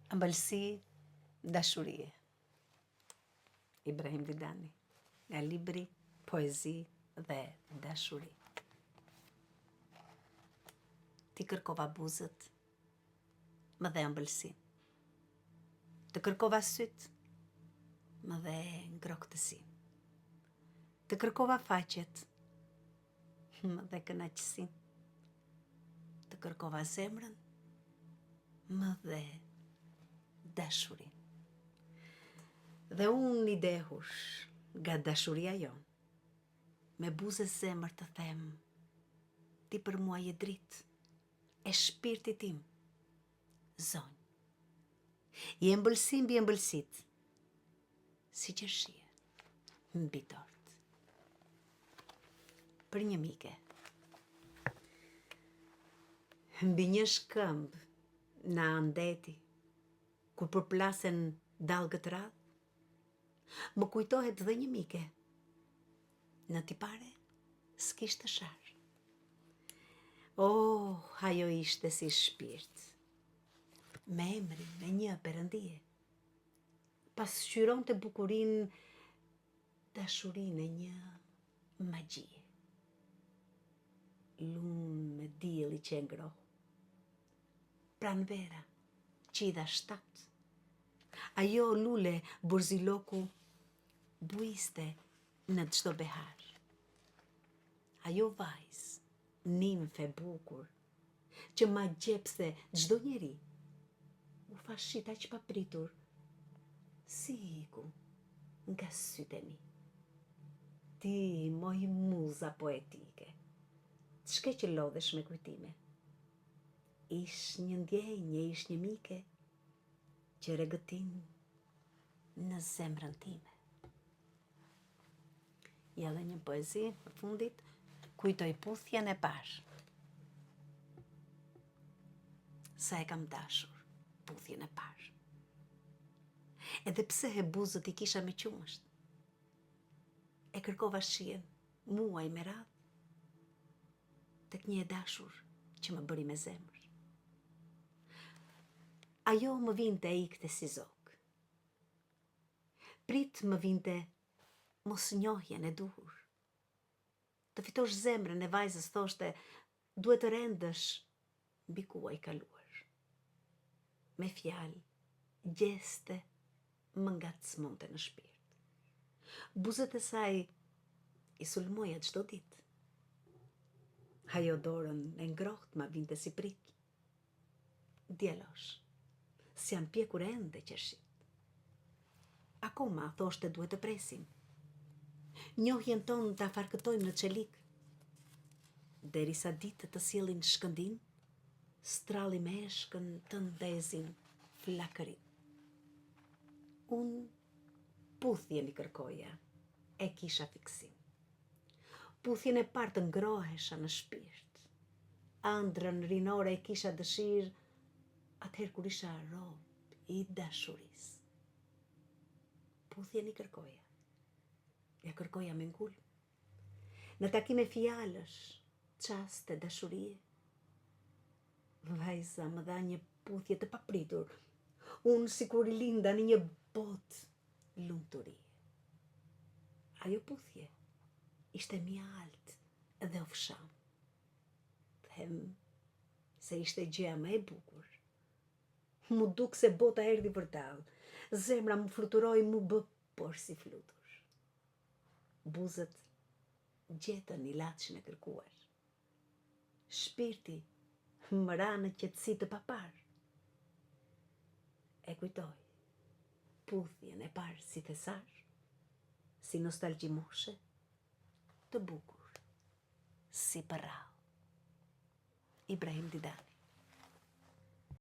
Ëmbëlsi, dashurie. Ibrahim Didani, nga libri Poezi dhe dashuri. Ti kërkova buzët, më dhe ëmbëlsi. Të kërkova syt, më dhe ngrohtësi. Të kërkova faqet, më dhe kënaqësi. Të kërkova zemrën, më dhe dashuri. Dhe unë i dehush nga dashuria jon, me buzë zemër të them, ti për mua je dritë e shpirti tim, zonjë. Je ëmbëlsi mbi ëmbëlsit, si qershie mbi tort. Për një mike, mbi një shkëmb në andeti, kur përplasen dallgët radh, më kujtohet dhe një mike, në tipare s'kishte sharë. Oh, ajo ishte si shpirt, me emrin me një perëndije, pasqyron të bukurin dashurin e një magjie. Lunë me dielli që e ngroh, pranvera, qida shtat, ajo lule burziloku buiste në çdo behar. Ajo vajz, nimfe bukur, që ma gjepse çdo njeri, u fashit aq papritur, si iku nga sytë e mi. Ti, moj muza poetike, ç'ke që lodhesh me kujtime. Ish një ndjenje, ish një mike, që regëtin në zemrën time. Ja dhe një poezi, në fundit, kujtoj puthjen e parë. Sa e kam dashur, puthjen e parë. Edhe pse he buzët i kisha me qumësht, e kërkova shien, muaj me radhë, tek një e dashur që më bëri me zemër. Ajo më vinte e ikte si zokë. Prit më vinte mos njohjen e duhur. Të fitosh zemrën e vajzës thoshte, duhet të rendësh mbi kuaj kaluar. Me fjalë, gjeste më ngacmonte në shpirt. Buzët e saj i sulmoja çdo ditë. Ajo dorën e ngrohtë ma vinte si prik. Djalosh, s'janë pjekur ende qershit. Akoma thoshte duhet të presim. Njohjen tonë ta farkëtojmë në çelik. Derisa ditët të sjellin shkëndin, stralli me eshkën të ndezin flakërin. Unë puthjen i kërkoja, e kisha fiksim. Puthjen e parë të ngrohesha në shpirt. Ëndrrën rinore e kisha dëshirë, atëherë kur isha rob i dashurisë. Puthjen i kërkoja. Ja kërkoja me ngulm. Në takime fjalësh, çaste dashurie. Vajza më dha një puthje të papritur. Unë sikur linda në një botë lumturie. Ajo puthje ishte mjalt dhe ofsham. Them se ishte gjëja më e bukur. Mu duk se bota erdhi vërtall. Zemra më fluturoi, mu bë por si flutur. Buzët gjetën ilaçin e kërkuar. Shpirti më ra në qetësi të papar. E kujtoj puthjen e parë si thesar, si nostalgji moshe, të bukur, si përrall. Ibrahim Didani.